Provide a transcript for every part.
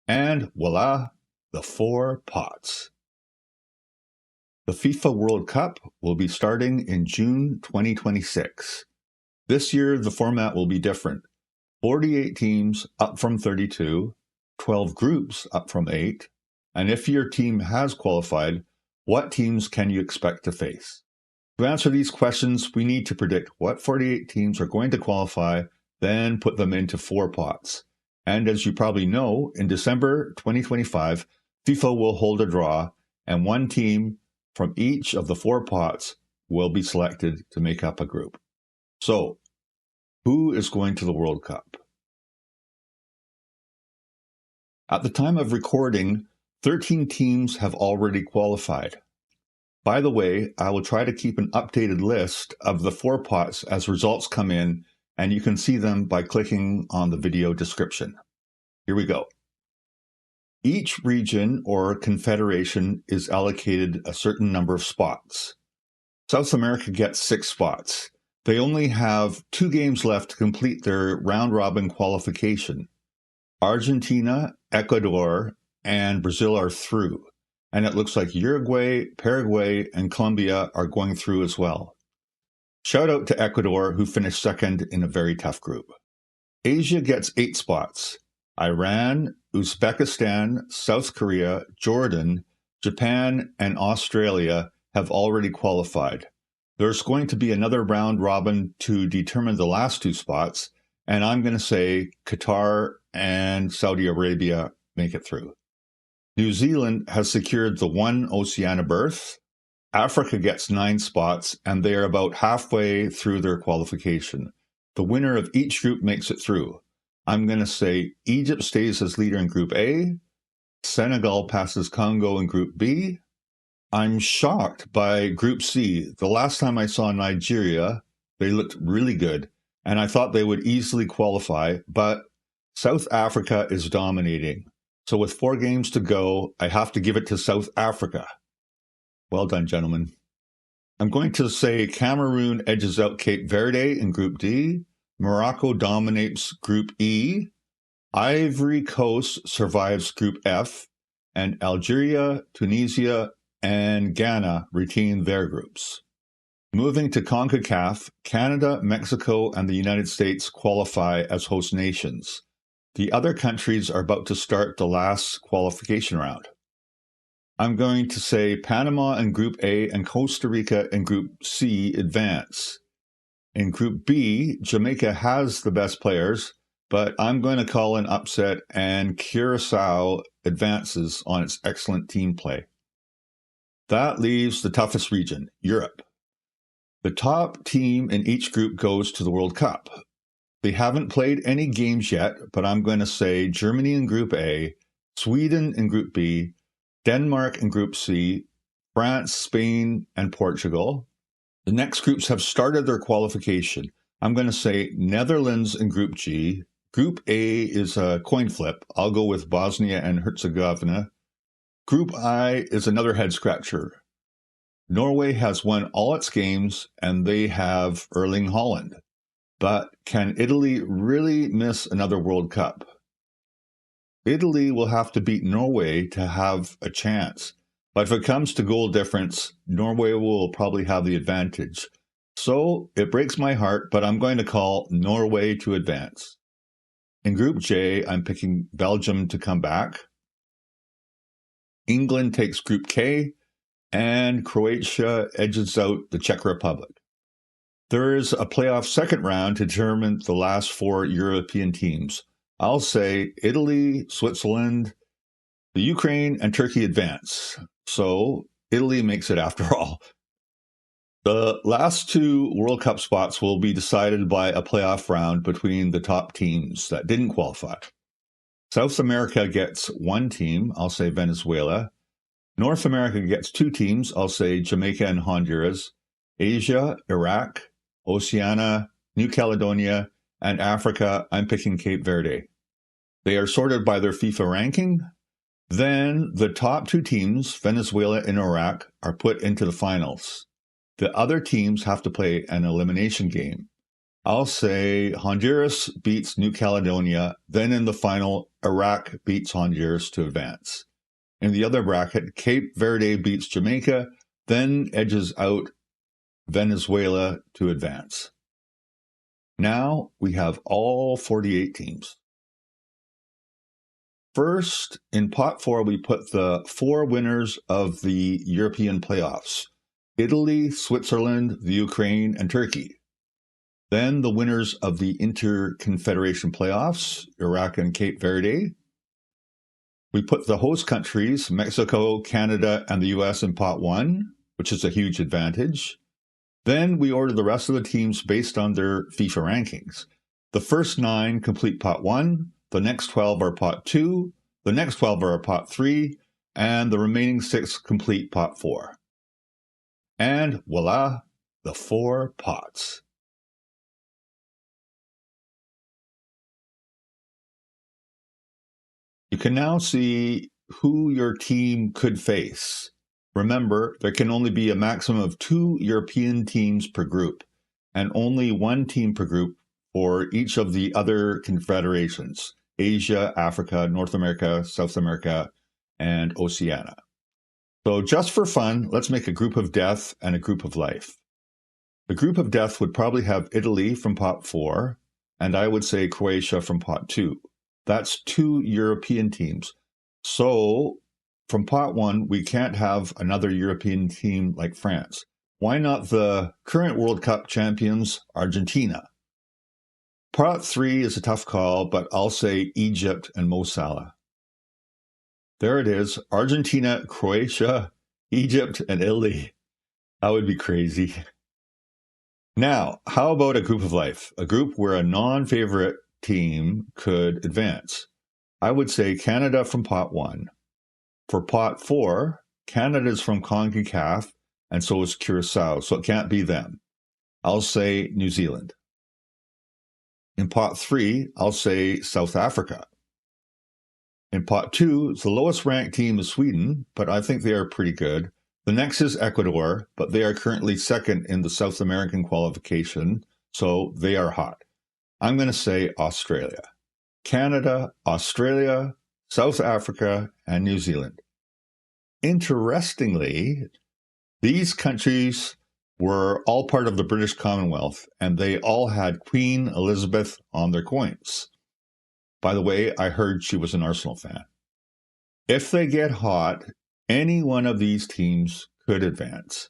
And voila, the 4 pots. The FIFA World Cup will be starting in June 2026. This year, the format will be different. 48 teams up from 32, 12 groups up from 8, and if your team has qualified, what teams can you expect to face? To answer these questions, we need to predict what 48 teams are going to qualify, then put them into 4 pots. And as you probably know, in December 2025, FIFA will hold a draw, and one team from each of the 4 pots will be selected to make up a group. So, who is going to the World Cup? At the time of recording, 13 teams have already qualified. By the way, I will try to keep an updated list of the 4 pots as results come in, and you can see them by clicking on the video description. Here we go. Each region or confederation is allocated a certain number of spots. South America gets 6 spots. They only have 2 games left to complete their round-robin qualification. Argentina, Ecuador, and Brazil are through, and it looks like Uruguay, Paraguay, and Colombia are going through as well. Shout out to Ecuador, who finished second in a very tough group. Asia gets 8 spots. Iran, Uzbekistan, South Korea, Jordan, Japan, and Australia have already qualified. There's going to be another round robin to determine the last 2 spots, and I'm going to say Qatar and Saudi Arabia make it through. New Zealand has secured the 1 Oceana berth. Africa gets 9 spots, and they are about halfway through their qualification. The winner of each group makes it through. I'm going to say Egypt stays as leader in Group A, Senegal passes Congo in Group B. I'm shocked by Group C. The last time I saw Nigeria, they looked really good, and I thought they would easily qualify, but South Africa is dominating. So with 4 games to go, I have to give it to South Africa. Well done, gentlemen. I'm going to say Cameroon edges out Cape Verde in Group D. Morocco dominates Group E, Ivory Coast survives Group F, and Algeria, Tunisia, and Ghana retain their groups. Moving to CONCACAF, Canada, Mexico, and the United States qualify as host nations. The other countries are about to start the last qualification round. I'm going to say Panama in Group A and Costa Rica in Group C advance. In Group B, Jamaica has the best players, but I'm going to call an upset and Curacao advances on its excellent team play. That leaves the toughest region, Europe. The top team in each group goes to the World Cup. They haven't played any games yet, but I'm going to say Germany in Group A, Sweden in Group B, Denmark in Group C, France, Spain, and Portugal. The next groups have started their qualification. I'm going to say Netherlands in Group G. Group A is a coin flip. I'll go with Bosnia and Herzegovina. Group I is another head-scratcher. Norway has won all its games, and they have Erling Haaland. But can Italy really miss another World Cup? Italy will have to beat Norway to have a chance. But if it comes to goal difference, Norway will probably have the advantage. So it breaks my heart, but I'm going to call Norway to advance. In Group J, I'm picking Belgium to come back. England takes Group K, and Croatia edges out the Czech Republic. There is a playoff second round to determine the last 4 European teams. I'll say Italy, Switzerland, the Ukraine, and Turkey advance. So Italy makes it after all. The last 2 World Cup spots will be decided by a playoff round between the top teams that didn't qualify. South America gets 1 team, I'll say Venezuela. North America gets 2 teams, I'll say Jamaica and Honduras. Asia, Iraq. Oceana, New Caledonia, and Africa, I'm picking Cape Verde. They are sorted by their FIFA ranking. Then the top 2 teams, Venezuela and Iraq, are put into the finals. The other teams have to play an elimination game. I'll say Honduras beats New Caledonia. Then in the final, Iraq beats Honduras to advance. In the other bracket, Cape Verde beats Jamaica, then edges out Venezuela to advance. Now we have all 48 teams. First, in pot 4, we put the 4 winners of the European playoffs: Italy, Switzerland, the Ukraine, and Turkey. Then the winners of the Inter-Confederation Playoffs, Iraq and Cape Verde. We put the host countries, Mexico, Canada, and the US in pot 1, which is a huge advantage. Then we order the rest of the teams based on their FIFA rankings. The first 9 complete pot 1, the next 12 are pot 2, the next 12 are pot 3, and the remaining 6 complete pot 4. And voila, the 4 pots. You can now see who your team could face. Remember, there can only be a maximum of 2 European teams per group, and only 1 team per group for each of the other confederations: Asia, Africa, North America, South America, and Oceana. So just for fun, let's make a group of death and a group of life. The group of death would probably have Italy from pot 4, and I would say Croatia from pot 2. That's 2 European teams. So from pot 1, we can't have another European team like France. Why not the current World Cup champions, Argentina? Pot 3 is a tough call, but I'll say Egypt and Mo Salah. There it is: Argentina, Croatia, Egypt, and Italy. That would be crazy. Now, how about a group of life? A group where a non-favorite team could advance. I would say Canada from pot 1. For pot 4, Canada's from CONCACAF, and so is Curacao, so it can't be them. I'll say New Zealand. In pot 3, I'll say South Africa. In pot 2, the lowest ranked team is Sweden, but I think they are pretty good. The next is Ecuador, but they are currently second in the South American qualification, so they are hot. I'm going to say Australia. Canada, Australia, South Africa, and New Zealand. Interestingly, these countries were all part of the British Commonwealth, and they all had Queen Elizabeth on their coins. By the way, I heard she was an Arsenal fan. If they get hot, any one of these teams could advance.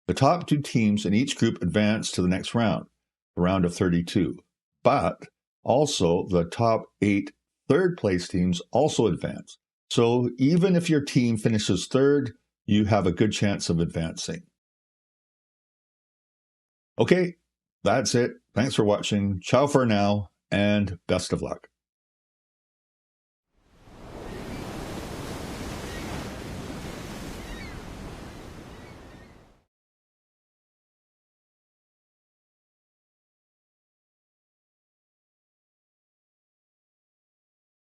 The top 2 teams in each group advance to the next round, the round of 32. But also the top 8 third-place teams also advance. So even if your team finishes 3rd, you have a good chance of advancing. Okay, that's it. Thanks for watching. Ciao for now, and best of luck.